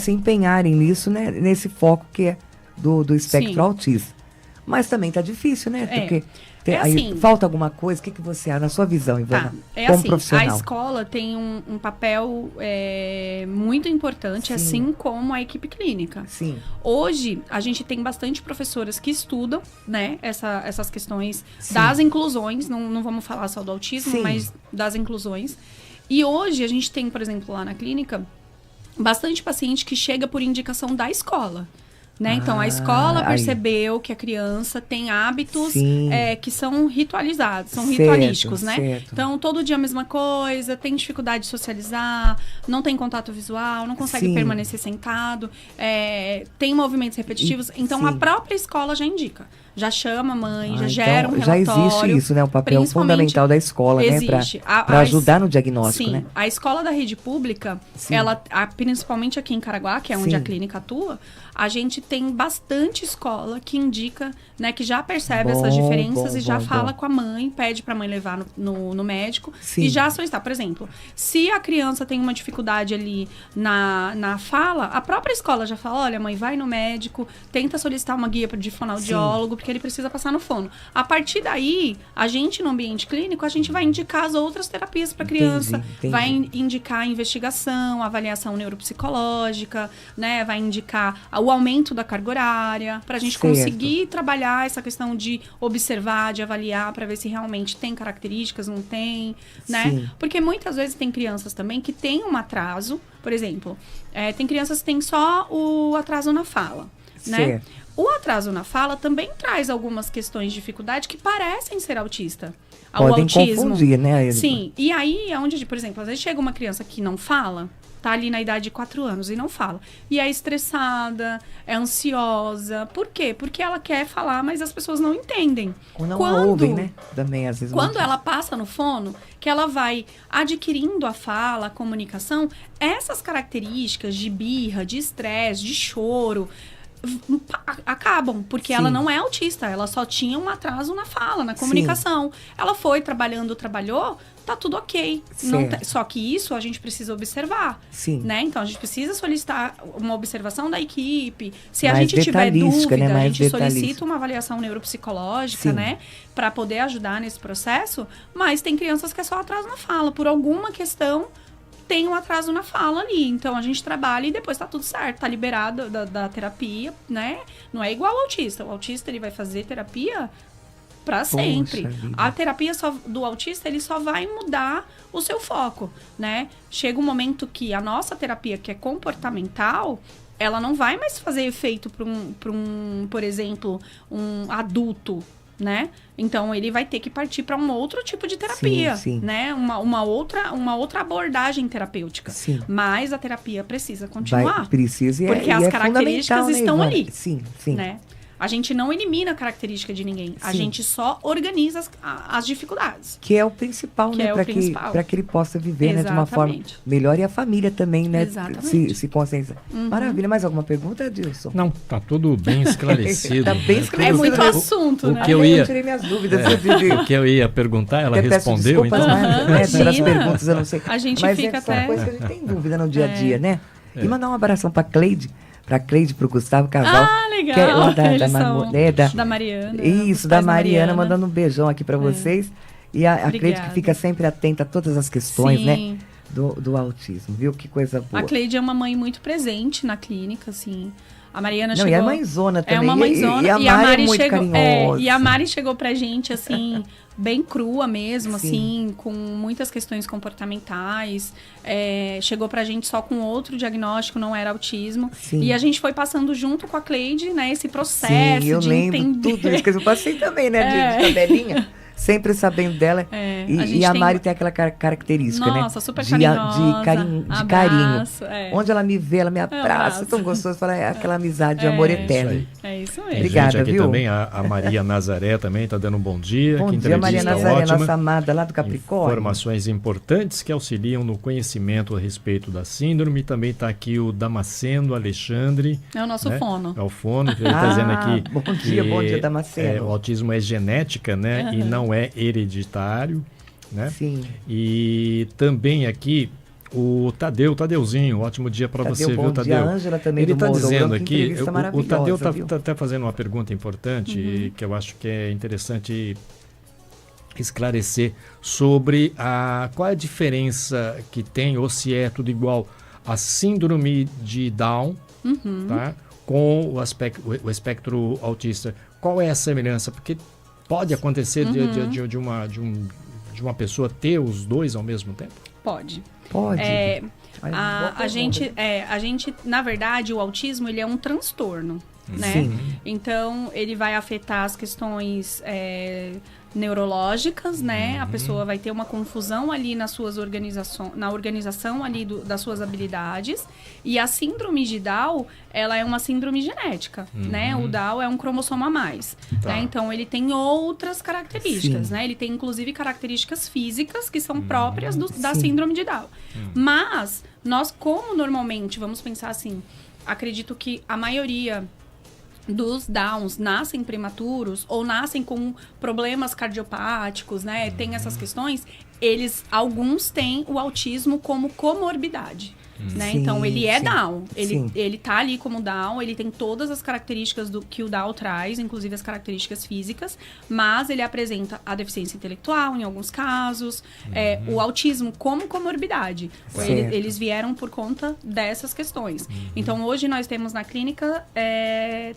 se empenharem nisso, né, nesse foco que é do espectro autista. Mas também tá difícil, né? Porque aí falta alguma coisa. O que você acha, na sua visão, Ivana, como profissional? A escola tem um papel muito importante, assim como a equipe clínica. Sim. Hoje, a gente tem bastante professoras que estudam, né, essas questões das inclusões. Não vamos falar só do autismo, mas das inclusões. E hoje, a gente tem, por exemplo, lá na clínica, bastante paciente que chega por indicação da escola. Né? Então, a escola percebeu que a criança tem hábitos que são ritualizados, são ritualísticos, né? Certo. Então, todo dia a mesma coisa, tem dificuldade de socializar, não tem contato visual, não consegue permanecer sentado, tem movimentos repetitivos. Então, a própria escola já indica. Já chama a mãe, já gera um relatório. Já existe isso, né? O papel fundamental da escola, né? Para ajudar no diagnóstico, né? A escola da rede pública, ela, principalmente aqui em Caraguá, que é onde a clínica atua, a gente tem bastante escola que indica, né? Que já percebe essas diferenças e já fala com a mãe, pede para a mãe levar no médico e já solicitar. Por exemplo, se a criança tem uma dificuldade ali na fala, a própria escola já fala, olha, mãe, vai no médico, tenta solicitar uma guia de fonoaudiólogo, porque ele precisa passar no fono. A partir daí, a gente no ambiente clínico, a gente vai indicar as outras terapias para a criança, vai indicar a investigação, a avaliação neuropsicológica, né? Vai indicar o aumento da carga horária, para a gente conseguir trabalhar essa questão de observar, de avaliar, para ver se realmente tem características, não tem, né? Porque muitas vezes tem crianças também que têm um atraso, por exemplo, tem crianças que têm só o atraso na fala, né? O atraso na fala também traz algumas questões de dificuldade que parecem ser autista. Podem confundir, né? Sim. E aí é onde, por exemplo, às vezes chega uma criança que não fala, tá ali na idade de 4 anos e não fala. E é estressada, é ansiosa. Por quê? Porque ela quer falar, mas as pessoas não entendem. Ou não ouvem, né? Também, às vezes. Quando ela passa no fono, que ela vai adquirindo a fala, a comunicação, essas características de birra, de estresse, de choro, acabam, porque Sim. ela não é autista, ela só tinha um atraso na fala, na comunicação. Ela foi trabalhou, tá tudo ok. Só que isso a gente precisa observar, Sim. né? Então, a gente precisa solicitar uma observação da equipe. Se a Mais gente tiver detalhística, dúvida, né? a Mais gente detalhística. solicita uma avaliação neuropsicológica, Sim. né? Para poder ajudar nesse processo. Mas tem crianças que é só atraso na fala. Por alguma questão, tem um atraso na fala ali. Então, a gente trabalha e depois tá tudo certo. Tá liberado da terapia, né? Não é igual ao autista. O autista, ele vai fazer terapia para sempre. vida. A terapia do autista, ele só vai mudar o seu foco, né? Chega um momento que a nossa terapia, que é comportamental, ela não vai mais fazer efeito para por exemplo, um adulto, né? Então, ele vai ter que partir para um outro tipo de terapia, Sim, sim. né? Uma outra abordagem terapêutica. Sim. Mas a terapia precisa continuar. Precisa e Porque é, as e é características fundamental, né, estão Ivana? ali. Sim, sim. Né? A gente não elimina a característica de ninguém. A Sim. gente só organiza as dificuldades. Que é o principal, Que né? é o principal. Para que ele possa viver, né, de uma forma Exatamente. melhor, e a família também, né? Exatamente. Se conscientizar. Maravilha. Mais alguma pergunta, Edilson? Não, tá tudo bem esclarecido. Tá bem né? esclarecido. É muito o- assunto, o né? que eu ia- tirei minhas dúvidas. O que eu ia perguntar, ela Até peço respondeu, desculpas, então. né, pelas Imagina. perguntas, eu não sei. A gente Mas fica são até- coisas que a gente tem dúvida no dia a dia, né? É. E mandar um abração pra Cleide, pro Gustavo, casal. Ah, legal. Que é lá da Eles são Marmoneda. da Mariana. Isso, os da pais Mariana, mandando um beijão aqui pra vocês. E a Cleide que Obrigada. fica sempre atenta a todas as questões, Sim. né? Do autismo, viu? Que coisa boa. A Cleide é uma mãe muito presente na clínica, assim. A Mariana Não, chegou... e a mãezona também. É uma mãezona. E a Mari é muito chegou, carinhosa. e a Mari chegou pra gente, assim, bem crua mesmo, Sim. assim, com muitas questões comportamentais. Chegou pra gente só com outro diagnóstico, não era autismo. Sim. E a gente foi passando junto com a Cleide, né, esse processo Sim, eu de lembro entender. tudo isso que eu passei também, né? De tabelinha. Sempre sabendo dela. É, E a gente a tem- Mari tem aquela característica, né? Nossa, super de carinhosa. carinho. Abraço, é. Onde ela me vê, ela me abraça. abraço. Tão gostoso. Fala, é aquela amizade de amor É. eterno. Isso aí. É isso Tem mesmo. Obrigada, gente aqui viu? também, a Maria Nazaré também está dando um bom dia. Bom que dia, Maria entrevista Nazaré, ótima. nossa amada lá do Capricórnio. Informações importantes que auxiliam no conhecimento a respeito da síndrome. Também está aqui o Damasceno Alexandre. É o nosso né? fono. É o fono, que ele está dizendo aqui. Bom dia, Damasceno. O autismo é genética, né? E não é hereditário, né? Sim. E também aqui o Tadeuzinho, ótimo dia para você, Tadeu, viu, bom dia. Tadeu? A Ângela também Ele do está Moldovão, dizendo que aqui, entrevista o maravilhosa, Tadeu viu? está até fazendo uma pergunta importante que eu acho que é interessante esclarecer sobre qual é a diferença que tem, ou se é tudo igual, a síndrome de Down, tá? Com o espectro autista. Qual é a semelhança? Porque pode acontecer de uma pessoa ter os dois ao mesmo tempo? Pode. Pode. A boa gente, na verdade, o autismo, ele é um transtorno, né? Sim. Então, ele vai afetar as questões neurológicas, né? A pessoa vai ter uma confusão ali na organização ali das suas habilidades. E a síndrome de Down, ela é uma síndrome genética, né? O Down é um cromossomo a mais, Tá. né? Então, ele tem outras características, Sim. né? Ele tem, inclusive, características físicas que são próprias da Sim. síndrome de Down. Mas, nós, como normalmente, vamos pensar assim, acredito que a maioria dos Downs nascem prematuros ou nascem com problemas cardiopáticos, né? Tem essas questões. Alguns têm o autismo como comorbidade. Né? Sim, Então, ele é sim, Down. sim. Ele tá ali como Down, ele tem todas as características que o Down traz, inclusive as características físicas, mas ele apresenta a deficiência intelectual, em alguns casos, o autismo como comorbidade. Certo. Eles vieram por conta dessas questões. Então, hoje nós temos na clínica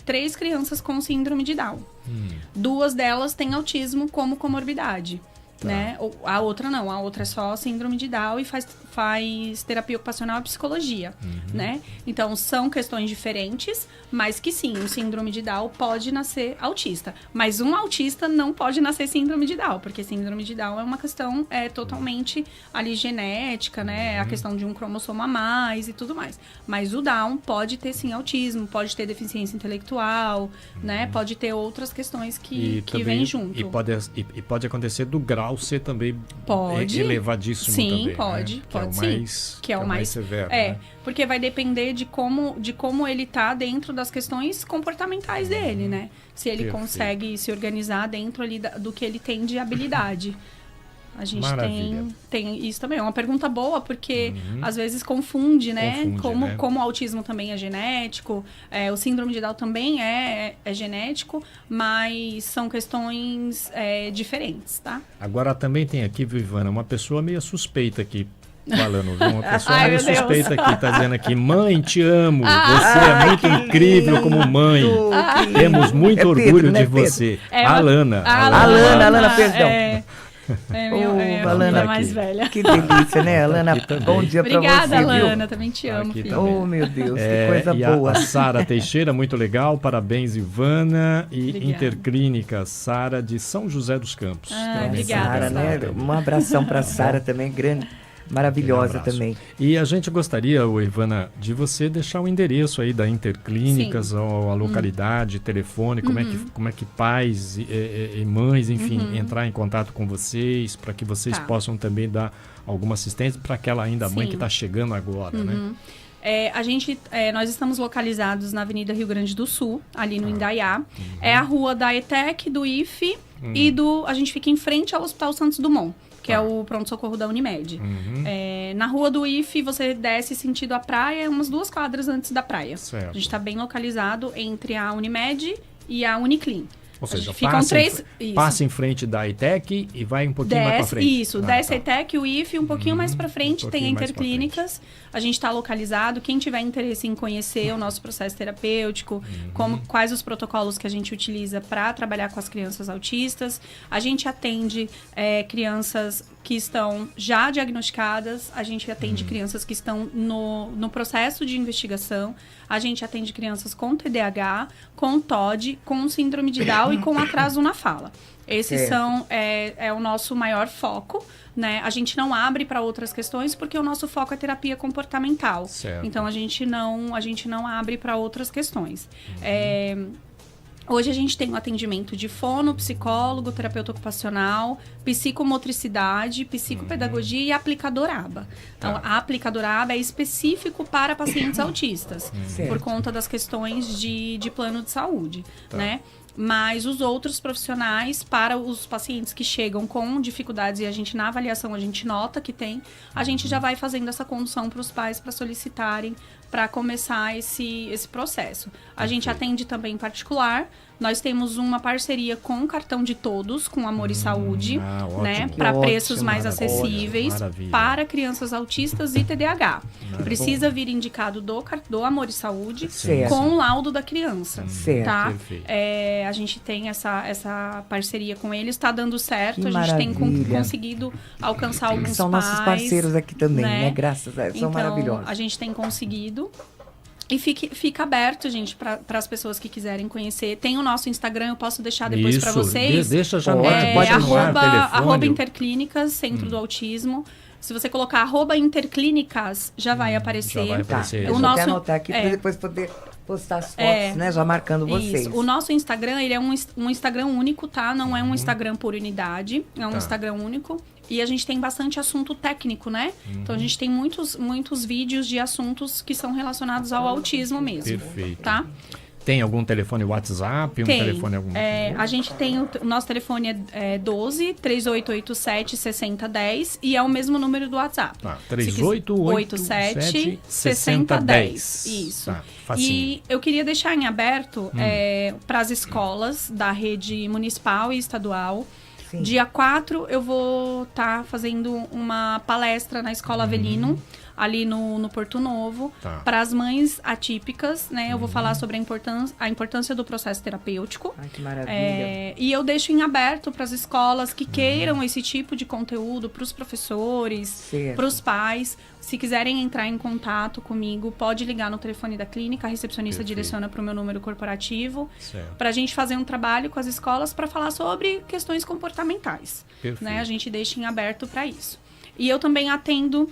3 crianças com síndrome de Down. 2 delas têm autismo como comorbidade. Tá. Né? A outra não, a outra é só síndrome de Down e faz terapia ocupacional e psicologia, né? Então, são questões diferentes, mas que sim, o síndrome de Down pode nascer autista. Mas um autista não pode nascer síndrome de Down, porque síndrome de Down é uma questão totalmente ali genética, né? A questão de um cromossomo a mais e tudo mais. Mas o Down pode ter sim autismo, pode ter deficiência intelectual, né? Pode ter outras questões que vêm junto. E pode acontecer do grau ser também Pode. elevadíssimo Sim, também. pode. Né? Que é que é o mais severo, né? Porque vai depender de como ele tá dentro das questões comportamentais dele, né? Se ele consegue se organizar dentro ali do que ele tem de habilidade. A gente tem isso também. É uma pergunta boa, porque às vezes confunde, né? Como o autismo também é genético, o síndrome de Down também é genético, mas são questões diferentes, tá? Agora também tem aqui, Ivana, uma pessoa meio suspeita aqui falando, viu? Uma pessoa meio suspeita aqui, tá dizendo aqui: mãe, te amo, você é muito incrível como mãe, temos muito orgulho de você. Alana, perdão. Alana mais velha. Que delícia, né, Alana? Bom dia pra você. Obrigada, Alana. Também te amo, filha. Oh, meu Deus, que coisa boa. A Sara Teixeira, muito legal. Parabéns, Ivana. E Interclínica Sara de São José dos Campos. Obrigada, Sara. Né? Um abração pra Sara também, grande. Maravilhosa também. E a gente gostaria, Ivana, de você deixar o endereço aí da Interclínicas, ou a localidade, telefone, como é que pais e mães, enfim, entrar em contato com vocês, para que vocês possam também dar alguma assistência para aquela mãe que está chegando agora, né? Nós estamos localizados na Avenida Rio Grande do Sul, ali no Indaiá. É a rua da ETEC, do IFE e a gente fica em frente ao Hospital Santos Dumont, que é o pronto-socorro da Unimed. Na rua do IFE, você desce sentido à praia, umas 2 quadras antes da praia. Certo. A gente está bem localizado entre a Unimed e a Uniclin. Ou seja, passa em frente da ETEC e vai um pouquinho mais para frente. Isso, desce a ETEC, o IFE, um pouquinho mais para frente, tem a Interclínicas. A gente está localizado. Quem tiver interesse em conhecer o nosso processo terapêutico, quais os protocolos que a gente utiliza para trabalhar com as crianças autistas. A gente atende crianças que estão já diagnosticadas, a gente atende crianças que estão no processo de investigação, a gente atende crianças com TDAH, com TOD, com síndrome de Down e com atraso na fala. Esses é o nosso maior foco, né? A gente não abre para outras questões porque o nosso foco é terapia comportamental. Certo. Então a gente não abre para outras questões. Hoje a gente tem um atendimento de fono, psicólogo, terapeuta ocupacional, psicomotricidade, psicopedagogia e aplicador ABA. Então, a aplicador ABA é específico para pacientes autistas, por conta das questões de plano de saúde, né? Mas os outros profissionais, para os pacientes que chegam com dificuldades, e a gente, na avaliação, a gente nota que tem, a gente já vai fazendo essa condução para os pais para solicitarem, para começar esse processo. A gente atende também em particular. Nós temos uma parceria com o Cartão de Todos, com Amor e Saúde, né? Para preços mais acessíveis para crianças autistas e TDAH. Precisa vir indicado do Amor e Saúde com o laudo da criança. Tá? A gente tem essa parceria com eles, está dando certo. A gente tem conseguido alcançar alguns são pais. São nossos parceiros aqui também, né? Graças a Deus, são maravilhosos. A gente tem conseguido. E fica aberto, gente, para as pessoas que quiserem conhecer. Tem o nosso Instagram, eu posso deixar depois para vocês. Deixa já pode @, Interclínicas, Centro do Autismo. Se você colocar @Interclínicas, já vai aparecer. Já vai aparecer. Deixa eu até anotar aqui para depois poder postar as fotos, né? Já marcando vocês. Isso. O nosso Instagram, ele é um Instagram único, tá? Não é um Instagram por unidade. É um Instagram único. E a gente tem bastante assunto técnico, né? Então, a gente tem muitos vídeos de assuntos que são relacionados ao autismo mesmo. Perfeito. Tá? Tem algum telefone WhatsApp? A gente tem o nosso telefone é 12 3887 6010 e é o mesmo número do WhatsApp. 3887 6010. Isso. E eu queria deixar em aberto para as escolas da rede municipal e estadual. Sim. Dia 4 eu vou estar fazendo uma palestra na Escola Avelino, ali no Porto Novo, para as mães atípicas, né? Eu vou falar sobre a importância do processo terapêutico. Ai, que maravilha. E eu deixo em aberto para as escolas que queiram esse tipo de conteúdo, para os professores, para os pais. Se quiserem entrar em contato comigo, pode ligar no telefone da clínica, a recepcionista direciona para o meu número corporativo, para a gente fazer um trabalho com as escolas para falar sobre questões comportamentais. Né? A gente deixa em aberto para isso. E eu também atendo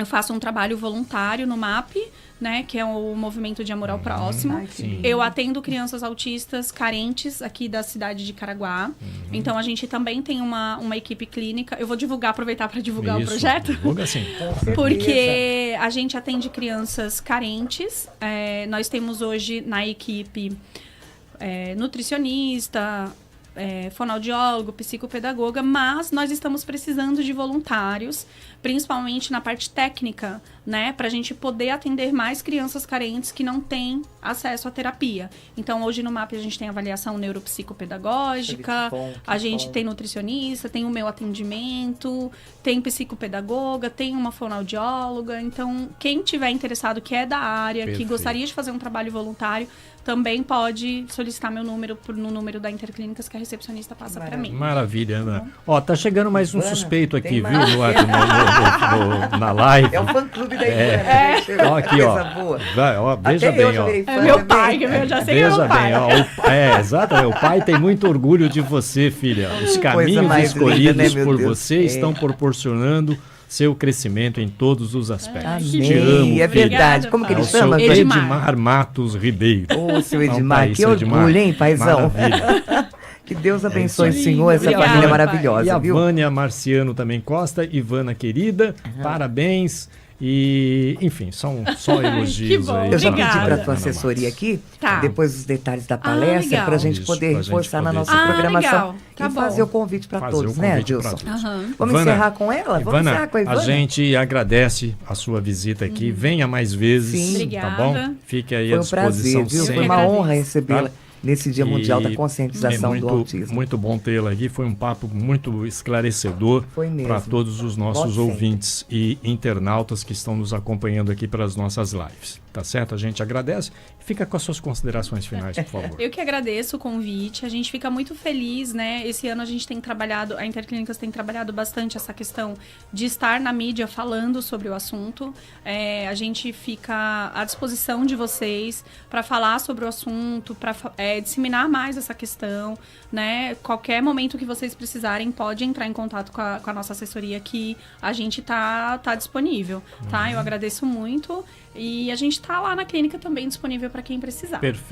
Eu faço um trabalho voluntário no MAP, né, que é o Movimento de Amor ao Próximo. Ai, sim. Eu atendo crianças autistas carentes aqui da cidade de Caraguá. Então, a gente também tem uma equipe clínica. Eu vou aproveitar para divulgar o projeto. Divulga sim. Porque a gente atende crianças carentes. Nós temos hoje na equipe nutricionista, fonoaudiólogo, psicopedagoga, mas nós estamos precisando de voluntários, principalmente na parte técnica, né, para a gente poder atender mais crianças carentes que não têm acesso à terapia. Então, hoje no MAP a gente tem avaliação neuropsicopedagógica, a gente tem nutricionista, tem o meu atendimento, tem psicopedagoga, tem uma fonoaudióloga. Então, quem tiver interessado, que é da área, que gostaria de fazer um trabalho voluntário, também pode solicitar meu número no número da Interclínicas, que a recepcionista passa para mim. Maravilha, Ana. Ó, tá chegando mais um Ivana, suspeito aqui, tem viu, mais. na live. É o fã-clube da Ivana. Ó, aqui, ó. Vai, ó, veja Até bem, eu já ó. virei fã Meu também. pai, que eu já sei que é Veja meu pai. bem, ó, exatamente, o pai tem muito orgulho de você, filha. Os caminhos mais escolhidos linda, né, meu por Deus? você estão proporcionando seu crescimento em todos os aspectos. Amém. Te amo, É filha. verdade. Como que É ele o seu chama? Edmar. Edmar Matos Ribeiro. Ô, seu Então, Edmar, tá aí, que seu Edmar. orgulho, hein, paizão? Maravilha. Que Deus abençoe o isso aí. senhor, essa Obrigada, família pai. maravilhosa, E a viu? Vânia Marciano também Costa. Ivana querida, parabéns. E, enfim, são só elogios bom. aí. Eu já Obrigada. pedi para tua Ana assessoria Matos. aqui, Tá. depois os detalhes da palestra, legal. para a gente Isso, poder pra gente reforçar na poder nossa fazer. programação Legal. Tá e bom. fazer o convite para Fazer todos, o né, convite pra Adilson? todos. Aham. Vamos Ivana, encerrar com ela? Vamos Ivana, encerrar com a Ivana? a gente agradece a sua visita aqui. Venha mais vezes, Sim. tá Obrigada. bom? Fique aí Foi à um prazer, disposição viu? sempre. Foi uma agradeço. honra recebê-la Tá? nesse Dia Mundial da E Conscientização é do Autismo. muito bom tê-la aqui. Foi um papo muito esclarecedor Foi mesmo. para todos os nossos Volte ouvintes e internautas que estão nos acompanhando aqui pelas nossas lives. Tá certo? A gente agradece. Fica com as suas considerações finais, por favor. Eu que agradeço o convite, a gente fica muito feliz, né? Esse ano a gente tem trabalhado, a Interclínicas tem trabalhado bastante essa questão de estar na mídia falando sobre o assunto. A gente fica à disposição de vocês para falar sobre o assunto, para disseminar mais essa questão, né? Qualquer momento que vocês precisarem, pode entrar em contato com a nossa assessoria, que a gente tá disponível, tá? Eu agradeço muito. E a gente tá lá na clínica também disponível para quem precisar. Perfeito.